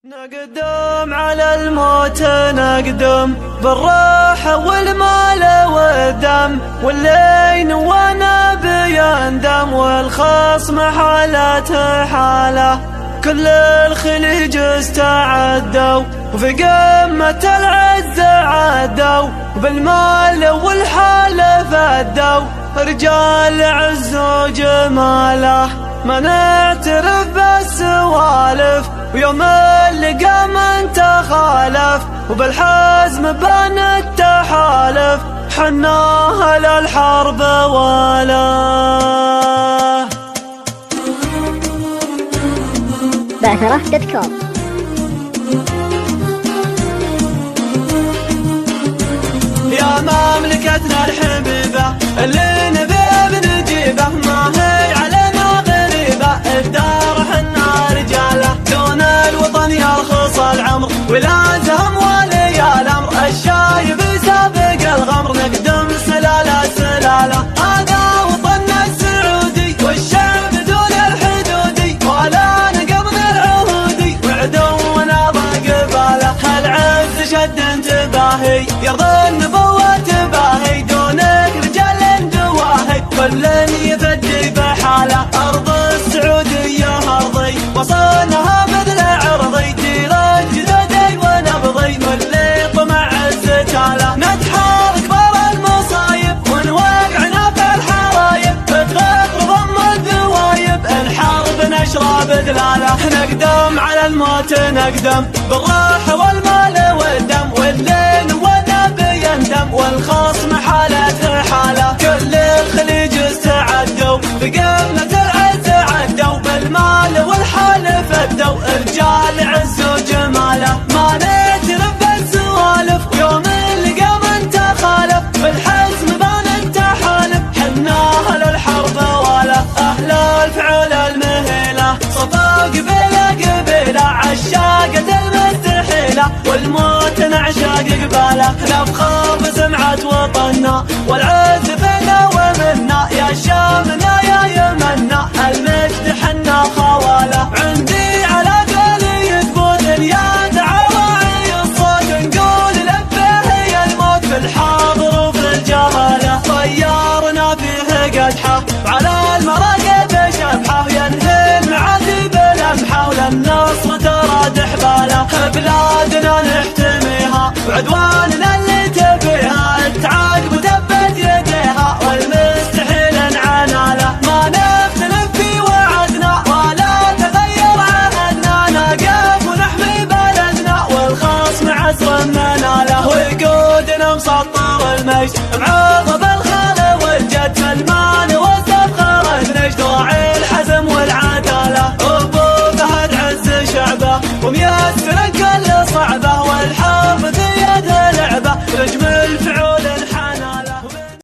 نقدم على الموت نقدم بالراحة والمال والدم، واللي نوانا بيندم، والخصم حالته حاله. كل الخليج استعدوا وفي قمة العز عدوا، بالمال والحال فدوا رجال عز وجماله. ما نعترف بالسوالف ويوم اللقا من تخالف، وبالحزم بان التحالف حناها للحرب ولا. بعثرة.com يا مملكتنا الحبيبة اللي نبي بنجيبه، ما هي علينا غريبة الدار حنا رجاله. دون الوطن يرخص العمر ولازم ولي الأمر، الشايب سابق الغمر نقدم سلالة سلالة. هذا وطننا السعودي والشعب دون الحدودي، ولا نقضنا العهودي وعدونا ضاق باله. العز شد انتباهي يرضى النبوة تباهي، دونك رجال دواهي كل يفدي بحاله. أرض السعودية أرضي وصلناها مثل عرضي، جيران جدودي ونبضي واللي طمع عزتاله. نتحارك برا المصايب ونوقعنا في الحرايب، بتغطر ضم الذوايب الحرب نشرب دلاله. نقدم على الموت نقدم بالراحة والمال والدم، واللي نوانا بيندم، والخصم حالته حاله. كل الخليج استعدوا بقمة العز عدوا، بالمال والحال فدوا رجال عز وجماله. ما نعترف بالسوالف يوم اللقا من تخالف، بالحزم بان التحالف حناها للحرب ولا. أهل الفعل المهيلة صفا قبيلة قبيلة، عشاقة المستحيلة والموت نعشاق قباله. نفخر بسمعة وطننا والعز فينا ومنا، يا شامنا يا يمنا المجد حنا خواله. عندي على قولي يثبت اليد عواعي الصوت، نقول لبيه يا الموت في الحاضر وفي الجهاله. طيارنا فيه قدحه على المراقب شبحه، ينهي المعادي بلمحه وللنصر ترى حباله. بلادنا نحتميها وعدواننا اللي تبيها، التعاقب وتبت يديها والمستحيل نعناله. ما نختلف في وعدنا ولا تغير عهدنا، نقف ونحمي بلدنا والخصم عسر مناله. وقودنا مسطر المجد معوض بالخال والجد، فالمال